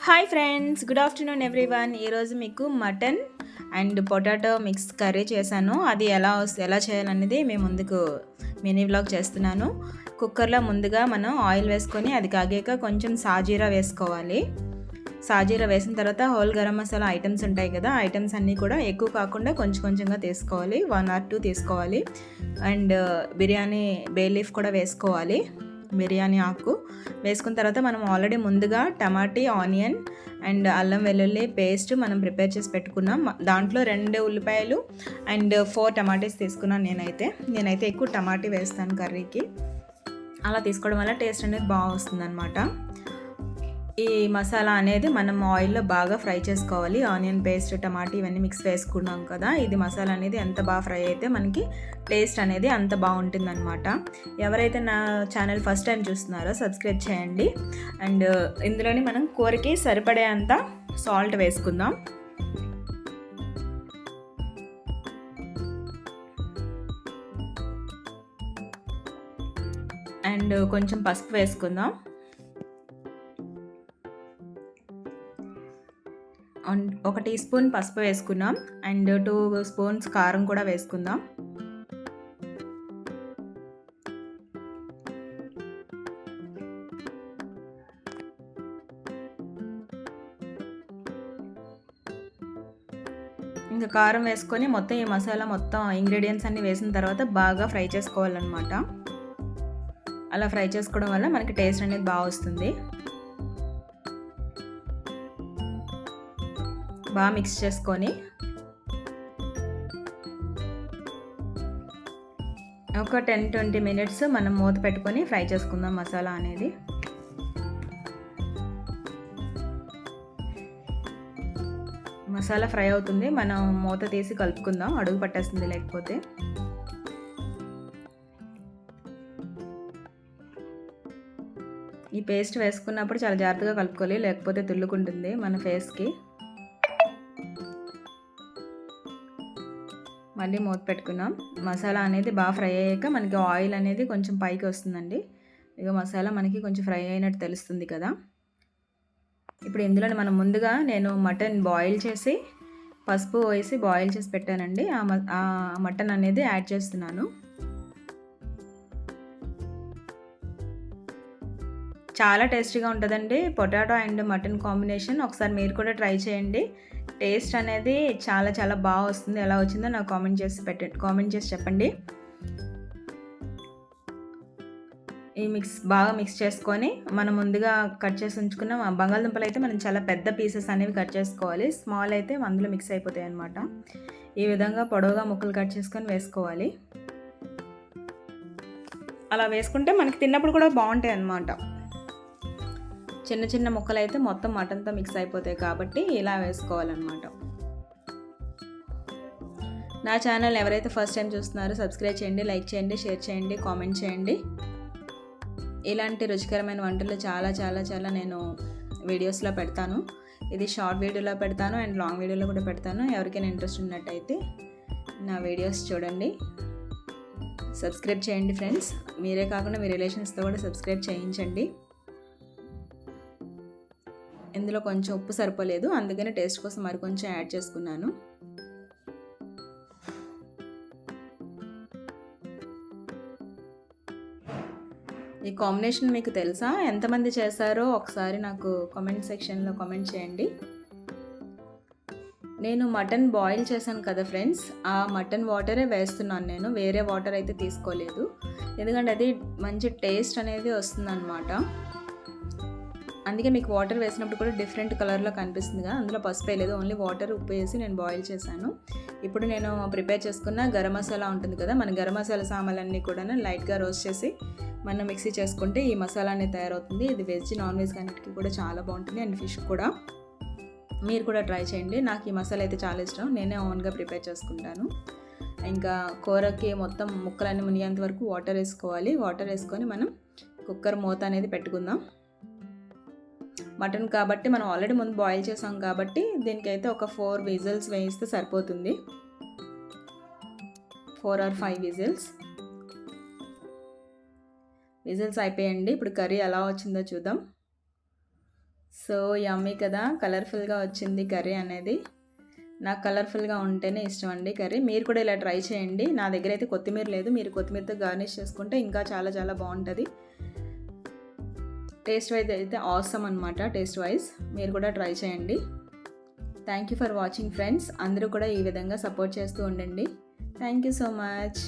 Hi friends, good afternoon everyone. ఈరోజు మీకు mutton and potato mix curry చేశాను. అది ఎలా చేయాలనేది మేము ముందుకు మినీ వ్లాగ్ చేస్తున్నాను. కుక్కర్లో ముందుగా మనం ఆయిల్ వేసుకొని అది కాగాక కొంచెం సాజీరా వేసుకోవాలి. సాజీరా వేసిన తర్వాత హోల్ గరం మసాలా ఐటమ్స్ ఉంటాయి కదా, ఐటమ్స్ అన్నీ కూడా ఎక్కువ కాకుండా కొంచెం కొంచెంగా తీసుకోవాలి. 1 or 2 తీసుకోవాలి. అండ్ బిర్యానీ బే లీఫ్ కూడా వేసుకోవాలి. బిర్యానీ ఆకు వేసుకున్న తర్వాత మనం ఆల్రెడీ ముందుగా టమాటీ, ఆనియన్ అండ్ అల్లం వెల్లుల్లి పేస్ట్ మనం ప్రిపేర్ చేసి పెట్టుకున్నాం. దాంట్లో 2 ఉల్లిపాయలు అండ్ 4 టమాటీస్ తీసుకున్నాను. నేనైతే ఎక్కువ టమాటీ వేస్తాను కర్రీకి. అలా తీసుకోవడం వల్ల టేస్ట్ అనేది బాగా వస్తుంది అనమాట. ఈ మసాలా అనేది మనం ఆయిల్లో బాగా ఫ్రై చేసుకోవాలి. ఆనియన్ పేస్ట్, టమాటా ఇవన్నీ మిక్స్ వేసుకున్నాం కదా, ఇది మసాలా అనేది ఎంత బాగా ఫ్రై అయితే మనకి టేస్ట్ అనేది అంత బాగుంటుంది అనమాట. ఎవరైతే నా ఛానల్ ఫస్ట్ టైం చూస్తున్నారో సబ్స్క్రైబ్ చేయండి. అండ్ ఇందులోని మనం కూరకి సరిపడే అంత సాల్ట్ వేసుకుందాం. అండ్ కొంచెం పసుపు వేసుకుందాం. ఒక టీ స్పూన్ పసుపు వేసుకున్నాం. అండ్ 2 స్పూన్స్ కారం కూడా వేసుకుందాం. ఇంకా కారం వేసుకొని మొత్తం ఈ మసాలా మొత్తం ఇంగ్రీడియంట్స్ అన్నీ వేసిన తర్వాత బాగా ఫ్రై చేసుకోవాలన్నమాట. అలా ఫ్రై చేసుకోవడం వల్ల మనకి టేస్ట్ అనేది బాగా వస్తుంది. బాగా మిక్స్ చేసుకొని ఒక 10-20 మినిట్స్ మనం మూత పెట్టుకొని ఫ్రై చేసుకుందాం మసాలా అనేది. మసాలా ఫ్రై అవుతుంది, మనం మూత తీసి కలుపుకుందాం, అడుగు పట్టేస్తుంది లేకపోతే. ఈ పేస్ట్ వేసుకున్నప్పుడు చాలా జాగ్రత్తగా కలుపుకోవాలి, లేకపోతే తుల్లుకుంటుంది మన ఫేస్కి. మళ్ళీ మూత పెట్టుకున్నాం. మసాలా అనేది బాగా ఫ్రై అయ్యాక మనకి ఆయిల్ అనేది కొంచెం పైకి వస్తుందండి. ఇక మసాలా మనకి కొంచెం ఫ్రై అయినట్టు తెలుస్తుంది కదా. ఇప్పుడు ఇందులో మనం ముందుగా నేను మటన్ బాయిల్ చేసి పసుపు వేసి బాయిల్ చేసి పెట్టానండి. ఆ మటన్ అనేది యాడ్ చేస్తున్నాను. చాలా టేస్టీగా ఉంటుందండి పొటాటో అండ్ మటన్ కాంబినేషన్. ఒకసారి మీరు కూడా ట్రై చేయండి. టేస్ట్ అనేది చాలా చాలా బాగా వస్తుంది. ఎలా వచ్చిందో నాకు కామెంట్ చేసి చెప్పండి. ఈ బాగా మిక్స్ చేసుకొని మనం ముందుగా కట్ చేసి ఉంచుకున్న బంగాళదుంపలు అయితే మనం చాలా పెద్ద పీసెస్ అనేవి కట్ చేసుకోవాలి. స్మాల్ అయితే అందులో మిక్స్ అయిపోతాయి అన్నమాట. ఈ విధంగా పొడవుగా ముక్కలు కట్ చేసుకొని వేసుకోవాలి. అలా వేసుకుంటే మనకి తిన్నప్పుడు కూడా బాగుంటాయి అన్నమాట. చిన్న చిన్న ముక్కలు అయితే మొత్తం మటన్తో మిక్స్ అయిపోతాయి కాబట్టి ఇలా వేసుకోవాలన్నమాట. నా ఛానల్ ఎవరైతే ఫస్ట్ టైం చూస్తున్నారో సబ్స్క్రైబ్ చేయండి, లైక్ చేయండి, షేర్ చేయండి, కామెంట్ చేయండి. ఇలాంటి రుచికరమైన వంటలు చాలా చాలా చాలా నేను వీడియోస్లో పెడతాను. ఇది షార్ట్ వీడియోలో పెడతాను అండ్ లాంగ్ వీడియోలో కూడా పెడతాను. ఎవరికైనా ఇంట్రెస్ట్ ఉన్నట్టయితే నా వీడియోస్ చూడండి, సబ్స్క్రైబ్ చేయండి ఫ్రెండ్స్. మీరే కాకుండా మీ రిలేషన్స్తో కూడా సబ్స్క్రైబ్ చేయించండి. ఇందులో కొంచెం ఉప్పు సరిపోలేదు, అందుకని టేస్ట్ కోసం మరి కొంచెం యాడ్ చేసుకున్నాను. ఈ కాంబినేషన్ మీకు తెలుసా? ఎంతమంది చేశారో ఒకసారి నాకు కామెంట్ సెక్షన్లో కామెంట్ చేయండి. నేను మటన్ బాయిల్ చేశాను కదా ఫ్రెండ్స్, ఆ మటన్ వాటరే వేస్తున్నాను నేను, వేరే వాటర్ అయితే తీసుకోలేదు. ఎందుకంటే అది మంచి టేస్ట్ అనేది వస్తుందన్నమాట. అందుకే మీకు వాటర్ వేసినప్పుడు కూడా డిఫరెంట్ కలర్లో కనిపిస్తుంది కదా. అందులో పసుపు వేయలేదు, ఓన్లీ వాటర్, ఉప్పు వేసి నేను బాయిల్ చేశాను. ఇప్పుడు నేను ప్రిపేర్ చేసుకున్న గరం మసాలా ఉంటుంది కదా, మన గరం మసాలా సామాన్లన్నీ కూడా లైట్గా రోస్ట్ చేసి మనం మిక్సీ చేసుకుంటే ఈ మసాలా అనేది తయారవుతుంది. ఇది వెజ్, నాన్ వెజ్ అన్నిటికీ కూడా చాలా బాగుంటుంది అండ్ ఫిష్ కూడా. మీరు కూడా ట్రై చేయండి. నాకు ఈ మసాలా అయితే చాలా ఇష్టం, నేనే ఓన్గా ప్రిపేర్ చేసుకుంటాను. ఇంకా కూరకి మొత్తం ముక్కలన్నీ మునిగేంత వరకు వాటర్ వేసుకోవాలి. వాటర్ వేసుకొని మనం కుక్కర్ మూత అనేది పెట్టుకుందాం. మటన్ కాబట్టి మనం ఆల్రెడీ ముందు బాయిల్ చేసాం కాబట్టి దీనికైతే ఒక 4 విజిల్స్ వేయిస్తే సరిపోతుంది. 4 or 5 విజిల్స్ అయిపోయండి. ఇప్పుడు కర్రీ ఎలా వచ్చిందో చూద్దాం. సో యమ్మీ కదా, కలర్ఫుల్గా వచ్చింది కర్రీ అనేది. నాకు కలర్ఫుల్గా ఉంటేనే ఇష్టం అండి కర్రీ. మీరు కూడా ఇలా ట్రై చేయండి. నా దగ్గర అయితే కొత్తిమీర లేదు, మీరు కొత్తిమీరతో గార్నిష్ చేసుకుంటే ఇంకా చాలా చాలా బాగుంటుంది. టేస్ట్ వైజ్ అయితే ఆసమ్ అనమాట. టేస్ట్ వైజ్ మీరు కూడా ట్రై చేయండి. Thank you for watching friends. అందరూ కూడా ఈ విధంగా సపోర్ట్ చేస్తూ ఉండండి. Thank you so much.